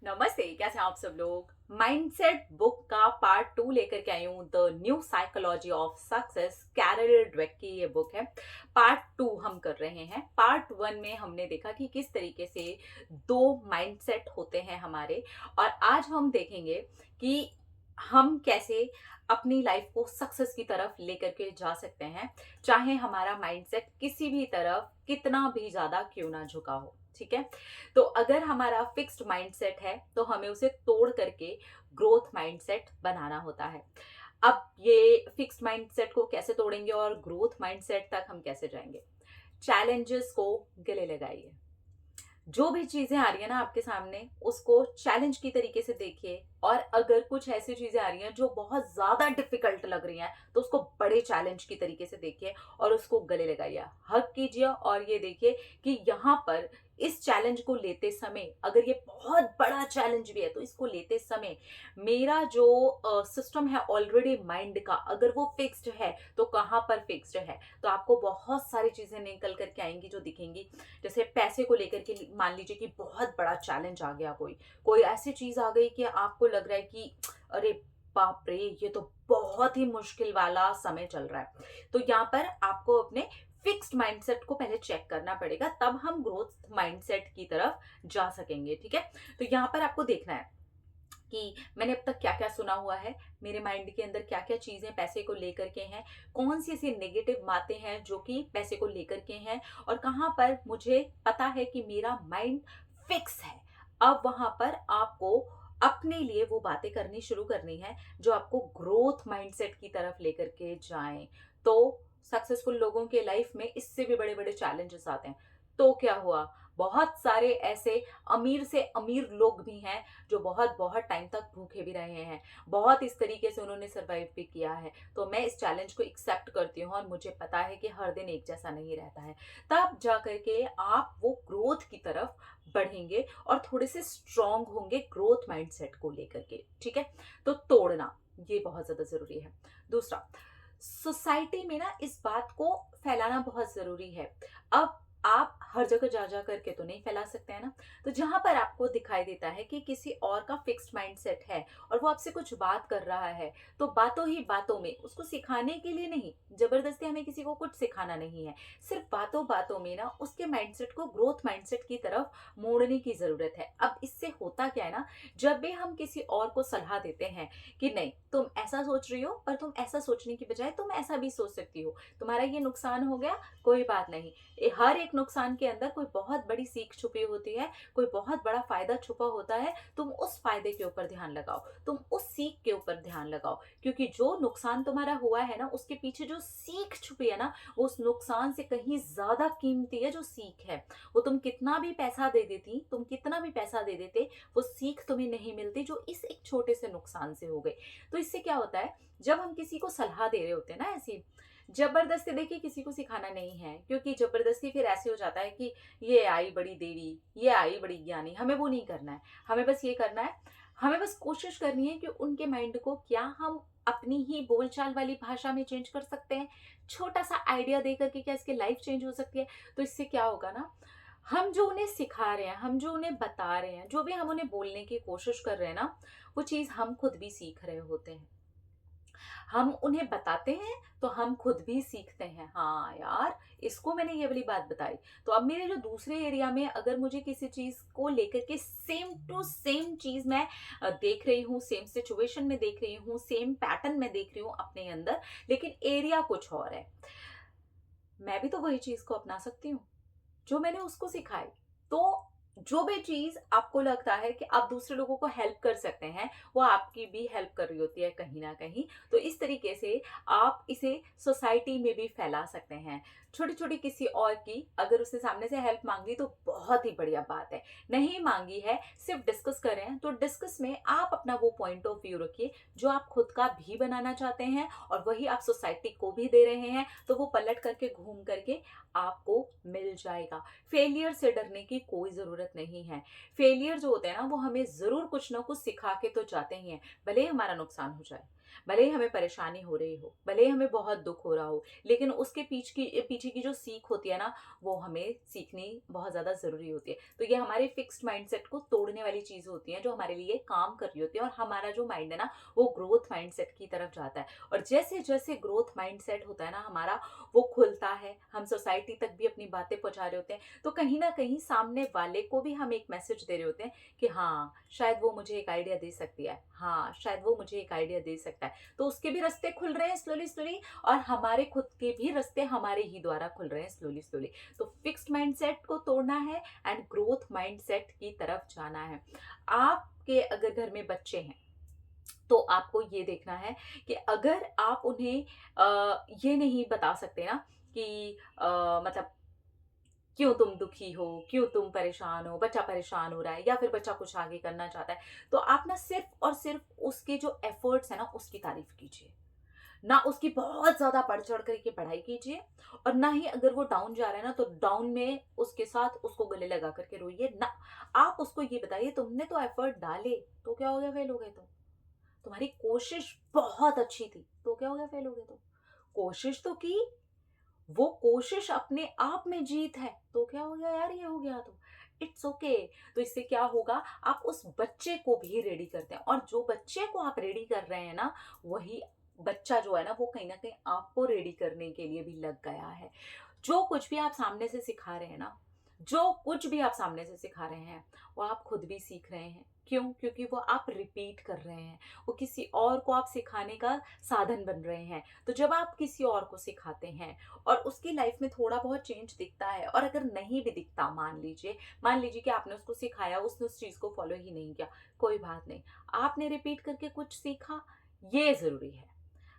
नमस्ते, कैसे हैं आप सब लोग। माइंडसेट बुक का पार्ट 2 लेकर के आई हूँ। The new psychology of success, Carol Dweck की ये बुक है। पार्ट 2 हम कर रहे हैं। पार्ट 1 में हमने देखा कि किस तरीके से दो माइंडसेट होते हैं हमारे, और आज हम देखेंगे कि हम कैसे अपनी लाइफ को सक्सेस की तरफ लेकर के जा सकते हैं, चाहे हमारा माइंडसेट किसी भी तरफ कितना भी ज्यादा क्यों ना झुका हो। ठीक है, तो अगर हमारा फिक्स्ड माइंडसेट है तो हमें उसे तोड़ करके ग्रोथ माइंडसेट बनाना होता है। अब ये फिक्स्ड माइंडसेट को कैसे तोड़ेंगे और ग्रोथ माइंडसेट तक हम कैसे जाएंगे? चैलेंजेस को गले लगाइए। जो भी चीजें आ रही है ना आपके सामने, उसको चैलेंज की तरीके से देखिए। और अगर कुछ ऐसी चीजें आ रही हैं जो बहुत ज्यादा डिफिकल्ट लग रही हैं, तो उसको बड़े चैलेंज की तरीके से देखिए और उसको गले लगाइए, हक कीजिए। और ये देखिए कि यहाँ पर इस चैलेंज को लेते समय, अगर ये बहुत बड़ा चैलेंज भी है तो इसको लेते समय मेरा जो सिस्टम है ऑलरेडी माइंड का, अगर वो फिक्स्ड है तो कहाँ पर फिक्स्ड है, तो आपको बहुत सारी चीजें निकल करके आएंगी जो दिखेंगी। जैसे पैसे को लेकर के मान लीजिए कि बहुत बड़ा चैलेंज आ गया, कोई कोई ऐसी चीज आ गई कि आपको लग रहा है कि अरे बाप रे, ये तो बहुत ही मुश्किल वाला समय चल रहा है। तो यहाँ पर आपको अपने फिक्स्ड माइंडसेट को पहले चेक करना पड़ेगा, तब हम ग्रोथ माइंडसेट की तरफ जा सकेंगे। ठीक है, तो यहाँ पर आपको देखना है कि मैंने अब तक क्या क्या सुना हुआ है, मेरे माइंड के अंदर क्या क्या चीजें पैसे को लेकर के हैं, कौन सी ऐसी नेगेटिव बातें हैं जो कि पैसे को लेकर के हैं, और कहाँ पर मुझे पता है कि मेरा माइंड फिक्स है। अब वहां पर आपको अपने लिए वो बातें करनी शुरू करनी है जो आपको ग्रोथ माइंडसेट की तरफ लेकर के जाएं। तो सक्सेसफुल लोगों के लाइफ में इससे भी बड़े बड़े चैलेंजेस आते हैं। तो क्या हुआ, बहुत सारे ऐसे अमीर से अमीर लोग भी हैं जो बहुत बहुत टाइम तक भूखे भी रहे हैं, बहुत इस तरीके से उन्होंने सरवाइव भी किया है। तो मैं इस चैलेंज को एक्सेप्ट करती हूँ और मुझे पता है कि हर दिन एक जैसा नहीं रहता है। तब जा करके आप वो ग्रोथ की तरफ बढ़ेंगे और थोड़े से स्ट्रांग होंगे ग्रोथ माइंडसेट को लेकर के। ठीक है, तो तोड़ना ये बहुत ज्यादा जरूरी है। दूसरा, सोसाइटी में ना इस बात को फैलाना बहुत जरूरी है। अब आप हर जगह जा जा करके तो नहीं फैला सकते हैं ना। तो जहां पर आपको दिखाई देता है कि किसी और का फिक्स्ड माइंडसेट है और वो आपसे कुछ बात कर रहा है, तो बातों ही बातों में उसको सिखाने के लिए नहीं, जबरदस्ती हमें किसी को कुछ सिखाना नहीं है, सिर्फ बातों बातों में ना उसके माइंडसेट को ग्रोथ माइंडसेट की तरफ मोड़ने की जरूरत है। अब इससे होता क्या है ना, जब भी हम किसी और को सलाह देते हैं कि नहीं तुम ऐसा सोच रही हो, पर तुम ऐसा सोचने की बजाय तुम ऐसा भी सोच सकती हो, तुम्हारा ये नुकसान हो गया, कोई बात नहीं। हर एक नुकसान के अंदर कोई बहुत बड़ी सीख छुपी होती है, कोई बहुत बड़ा फायदा छुपा होता है। तुम उस फायदे के ऊपर ध्यान लगाओ, तुम उस सीख के ऊपर ध्यान लगाओ, क्योंकि जो नुकसान तुम्हारा हुआ है ना, उसके पीछे जो सीख छुपी है ना, वो उस नुकसान से कहीं ज्यादा कीमती है जो सीख है। वो तुम कितना भी पैसा दे देती, तुम कितना भी पैसा दे देते, वो सीख तुम्हें नहीं मिलती जो इस एक छोटे से नुकसान से हो गई। तो इससे क्या होता है, जब हम किसी को सलाह दे रहे होते हैं ना, ऐसी जबरदस्ती, देखिए किसी को सिखाना नहीं है, क्योंकि जबरदस्ती फिर ऐसे हो जाता है कि ये आई बड़ी देवी, ये आई बड़ी ज्ञानी। हमें वो नहीं करना है, हमें बस ये करना है, हमें बस कोशिश करनी है कि उनके माइंड को क्या हम अपनी ही बोलचाल वाली भाषा में चेंज कर सकते हैं, छोटा सा आइडिया दे करके क्या इसकी लाइफ चेंज हो सकती है। तो इससे क्या होगा ना, हम जो उन्हें सिखा रहे हैं, हम जो उन्हें बता रहे हैं, जो भी हम उन्हें बोलने की कोशिश कर रहे हैं ना, वो चीज हम खुद भी सीख रहे होते हैं। हम उन्हें बताते हैं तो हम खुद भी सीखते हैं, हाँ यार इसको मैंने ये वाली बात बताई। तो अब मेरे जो दूसरे एरिया में अगर मुझे किसी चीज को लेकर के सेम टू सेम चीज मैं देख रही हूँ, सेम सिचुएशन में देख रही हूँ, सेम पैटर्न में देख रही हूँ अपने अंदर, लेकिन एरिया कुछ और है, मैं भी तो वही चीज को अपना सकती हूँ जो मैंने उसको सिखाई। तो जो भी चीज आपको लगता है कि आप दूसरे लोगों को हेल्प कर सकते हैं, वो आपकी भी हेल्प कर रही होती है कहीं ना कहीं। तो इस तरीके से आप इसे सोसाइटी में भी फैला सकते हैं। छोटी छोटी किसी और की अगर उसने सामने से हेल्प मांगी तो बहुत ही बढ़िया बात है, नहीं मांगी है सिर्फ डिस्कस कर रहे हैं, तो डिस्कस में आप अपना वो पॉइंट ऑफ व्यू रखिए जो आप खुद का भी बनाना चाहते हैं और वही आप सोसाइटी को भी दे रहे हैं, तो वो पलट करके घूम करके आपको मिल जाएगा। फेलियर से डरने की कोई जरूरत जरूरत नहीं है। फेलियर जो होते हैं ना, वो हमें जरूर कुछ ना कुछ सिखा के तो जाते ही हैं। भले ही हमारा नुकसान हो जाए, भले ही हमें परेशानी हो रही हो, भले ही हमें बहुत दुख हो रहा हो, लेकिन उसके पीछे की जो सीख होती है ना, वो हमें सीखनी बहुत ज्यादा जरूरी होती है। तो ये हमारे फिक्स्ड माइंडसेट को तोड़ने वाली चीज होती है, जो हमारे लिए काम कर रही होती है, और हमारा जो माइंड है ना, वो ग्रोथ माइंडसेट की तरफ जाता है। और जैसे जैसे ग्रोथ माइंडसेट होता है ना हमारा, वो खुलता है, हम सोसाइटी तक भी अपनी बातें पहुंचा रहे होते हैं, तो कहीं ना कहीं सामने वाले को भी हम एक मैसेज दे रहे होते हैं कि हाँ शायद वो मुझे एक आइडिया दे सकती है, हाँ शायद वो मुझे एक आइडिया दे सकता है। तो उसके भी रास्ते खुल रहे हैं स्लोली स्लोली, और हमारे खुद के भी रास्ते हमारे ही द्वारा खुल रहे हैं स्लोली स्लोली। तो फिक्स्ड माइंडसेट को तोड़ना है एंड ग्रोथ माइंडसेट की तरफ जाना है। आपके अगर घर में बच्चे हैं, तो आपको ये देखना है कि अगर आप उन्हें ये नहीं बता सकते ना कि मतलब क्यों तुम दुखी हो, क्यों तुम परेशान हो, बच्चा परेशान हो रहा है या फिर बच्चा कुछ आगे करना चाहता है, तो आप ना सिर्फ और सिर्फ उसके जो एफर्ट्स है ना, उसकी तारीफ कीजिए। ना उसकी बहुत ज्यादा बढ़ चढ़ करके पढ़ाई कीजिए, और ना ही अगर वो डाउन जा रहा है ना, तो डाउन में उसके साथ उसको गले लगा करके रोइए ना। आप उसको ये बताइए, तुमने तो एफर्ट डाले, तो क्या हो गया फेल हो गए? तो तुम्हारी कोशिश बहुत अच्छी थी, तो क्या हो गया फेल हो गए? तो कोशिश तो की, वो कोशिश अपने आप में जीत है, तो क्या हो गया यार, ये हो गया तो इट्स ओके। तो इससे क्या होगा, आप उस बच्चे को भी रेडी करते हैं, और जो बच्चे को आप रेडी कर रहे हैं ना, वही बच्चा जो है ना, वो कहीं ना कहीं आपको रेडी करने के लिए भी लग गया है। जो कुछ भी आप सामने से सिखा रहे हैं ना, जो कुछ भी आप सामने से सिखा रहे हैं, वो आप खुद भी सीख रहे हैं। क्यों? क्योंकि वो आप रिपीट कर रहे हैं, वो किसी और को आप सिखाने का साधन बन रहे हैं। तो जब आप किसी और को सिखाते हैं और उसकी लाइफ में थोड़ा बहुत चेंज दिखता है, और अगर नहीं भी दिखता, मान लीजिए कि आपने उसको सिखाया, उसने उस चीज को फॉलो ही नहीं किया, कोई बात नहीं, आपने रिपीट करके कुछ सीखा, ये जरूरी है।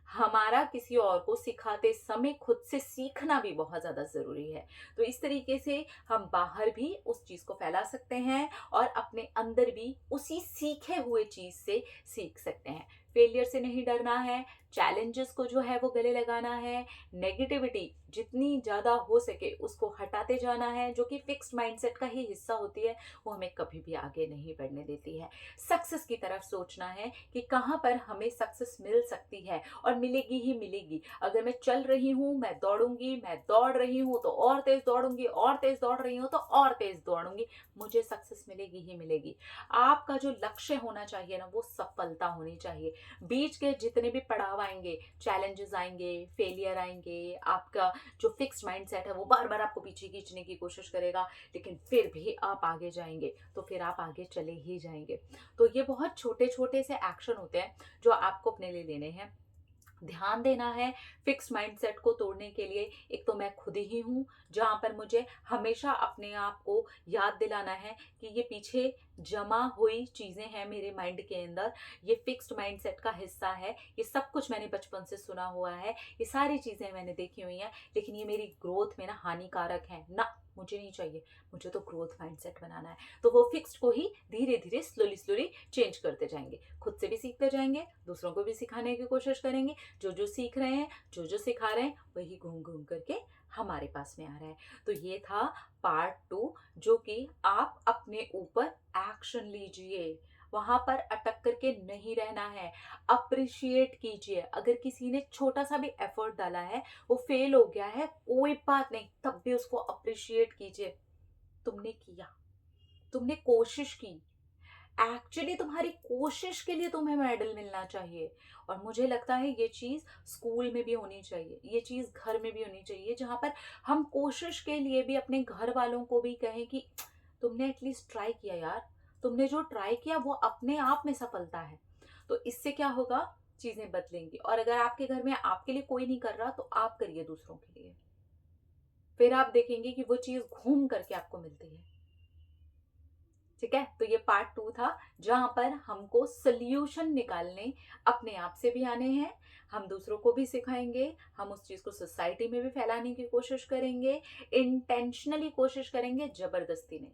हमारा किसी और को सिखाते समय खुद से सीखना भी बहुत ज्यादा जरूरी है। तो इस तरीके से हम बाहर भी उस चीज को फैला सकते हैं, और अपने अंदर भी उसी सीखे हुए चीज से सीख सकते हैं। फेलियर से नहीं डरना है, चैलेंजेस को जो है वो गले लगाना है, नेगेटिविटी जितनी ज्यादा हो सके उसको हटाते जाना है, जो कि फिक्स्ड माइंडसेट का ही हिस्सा होती है, वो हमें कभी भी आगे नहीं बढ़ने देती है। सक्सेस की तरफ सोचना है कि कहाँ पर हमें सक्सेस मिल सकती है, और मिलेगी ही मिलेगी। अगर मैं चल रही हूँ, मैं दौड़ूंगी, मैं दौड़ रही हूँ तो और तेज दौड़ूंगी, और तेज दौड़ रही हूँ तो और तेज दौड़ूंगी, मुझे सक्सेस मिलेगी ही मिलेगी। आपका जो लक्ष्य होना चाहिए ना, वो सफलता होनी चाहिए। बीच के जितने भी पड़ाव आएंगे, चैलेंजेस आएंगे, फेलियर आएंगे, आपका जो फिक्स्ड माइंडसेट है वो बार बार आपको पीछे खींचने की कोशिश करेगा, लेकिन फिर भी आप आगे जाएंगे, तो फिर आप आगे चले ही जाएंगे। तो ये बहुत छोटे छोटे से एक्शन होते हैं जो आपको अपने लिए लेने हैं, ध्यान देना है। फिक्स माइंडसेट को तोड़ने के लिए एक तो मैं खुद ही हूँ, जहां पर मुझे हमेशा अपने आप को याद दिलाना है कि ये पीछे जमा हुई चीजें हैं मेरे माइंड के अंदर, ये फिक्स्ड माइंडसेट का हिस्सा है, ये सब कुछ मैंने बचपन से सुना हुआ है, ये सारी चीजें मैंने देखी हुई हैं, लेकिन ये मेरी ग्रोथ में ना हानिकारक है ना, मुझे नहीं चाहिए। मुझे तो ग्रोथ माइंडसेट बनाना है। तो वो फिक्स्ड को ही धीरे धीरे स्लोली स्लोली चेंज करते जाएंगे, खुद से भी सीखते जाएंगे, दूसरों को भी सिखाने की कोशिश करेंगे। जो जो सीख रहे हैं, जो जो सिखा रहे हैं, वही घूम घूम करके हमारे पास में आ रहा है। तो ये था पार्ट 2, जो कि आप अपने ऊपर एक्शन लीजिए, वहां पर अटक करके नहीं रहना है। अप्रिशिएट कीजिए, अगर किसी ने छोटा सा भी एफर्ट डाला है, वो फेल हो गया है, कोई बात नहीं, तब भी उसको अप्रिशिएट कीजिए। तुमने किया, तुमने कोशिश की, एक्चुअली तुम्हारी कोशिश के लिए तुम्हें मेडल मिलना चाहिए। और मुझे लगता है ये चीज स्कूल में भी होनी चाहिए, ये चीज घर में भी होनी चाहिए, जहां पर हम कोशिश के लिए भी अपने घर वालों को भी कहें कि तुमने एटलीस्ट ट्राई किया यार, तुमने जो ट्राई किया वो अपने आप में सफलता है। तो इससे क्या होगा, चीजें बदलेंगी। और अगर आपके घर में आपके लिए कोई नहीं कर रहा, तो आप करिए दूसरों के लिए, फिर आप देखेंगे कि वो चीज घूम करके आपको मिलती है। ठीक है, तो ये पार्ट 2 था, जहां पर हमको सोल्यूशन निकालने अपने आप से भी आने हैं, हम दूसरों को भी सिखाएंगे, हम उस चीज को सोसाइटी में भी फैलाने की कोशिश करेंगे, इंटेंशनली कोशिश करेंगे, जबरदस्ती नहीं।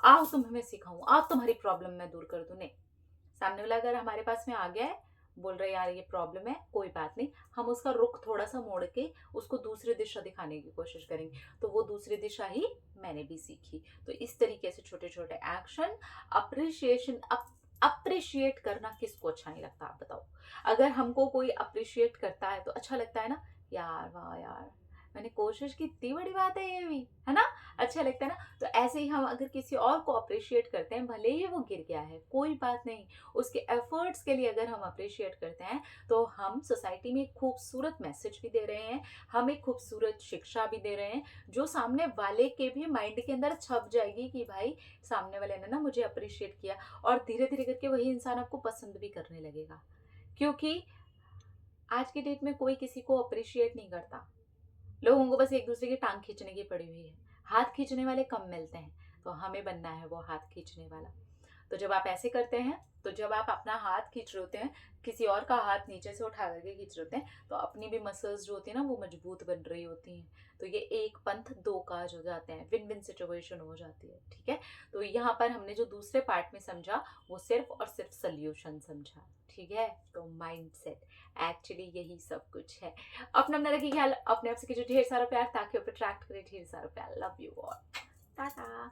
आओ तुम्हें मैं सिखाऊं, आओ तुम्हारी प्रॉब्लम मैं दूर कर दूं, नहीं। सामने वाला अगर हमारे पास में आ गया है, बोल रहे यार ये प्रॉब्लम है, कोई बात नहीं, हम उसका रुख थोड़ा सा मोड़ के उसको दूसरी दिशा दिखाने की कोशिश करेंगे। तो वो दूसरी दिशा ही मैंने भी सीखी। तो इस तरीके से छोटे छोटे एक्शन, अप्रिशिएशन, अप्रिशिएट करना किसको अच्छा नहीं लगता, आप बताओ। अगर हमको कोई अप्रिशिएट करता है तो अच्छा लगता है ना, यार वाह यार मैंने कोशिश की, इतनी बड़ी बात है ये भी, है ना, अच्छा लगता है ना। तो ऐसे ही हम अगर किसी और को अप्रिशिएट करते हैं, भले ही वो गिर गया है कोई बात नहीं, उसके एफर्ट्स के लिए अगर हम अप्रिशिएट करते हैं तो हम सोसाइटी में एक खूबसूरत मैसेज भी दे रहे हैं, हम एक खूबसूरत शिक्षा भी दे रहे हैं, जो सामने वाले के भी माइंड के अंदर छप जाएगी कि भाई सामने वाले ने ना मुझे अप्रिशिएट किया, और धीरे धीरे करके वही इंसान आपको पसंद भी करने लगेगा। क्योंकि आज की डेट में कोई किसी को अप्रिशिएट नहीं करता, लोगों को बस एक दूसरे की टांग खींचने की पड़ी हुई है। हाथ खींचने वाले कम मिलते हैं, तो हमें बनना है वो हाथ खींचने वाला। तो जब आप ऐसे करते हैं, तो जब आप अपना हाथ खींच रहे होते हैं, किसी और का हाथ नीचे से उठा करके खींच रहे होते हैं, तो अपनी भी मसल्स जो होती है ना वो मजबूत बन रही होती हैं। तो ये एक पंथ दो काज हो जाते हैं, विन विन सिचुएशन हो जाती है, ठीक है। तो यहाँ पर हमने जो दूसरे पार्ट में समझा वो सिर्फ और सिर्फ सोल्यूशन समझा, ठीक है। तो माइंडसेट एक्चुअली यही सब कुछ है। अपना अपना रखिए ख्याल, अपने आप से कीजिए ढेर सारा प्यार, ताकि ऊपर अट्रैक्ट करे ढेर सारा प्यार। Love you all, Tata.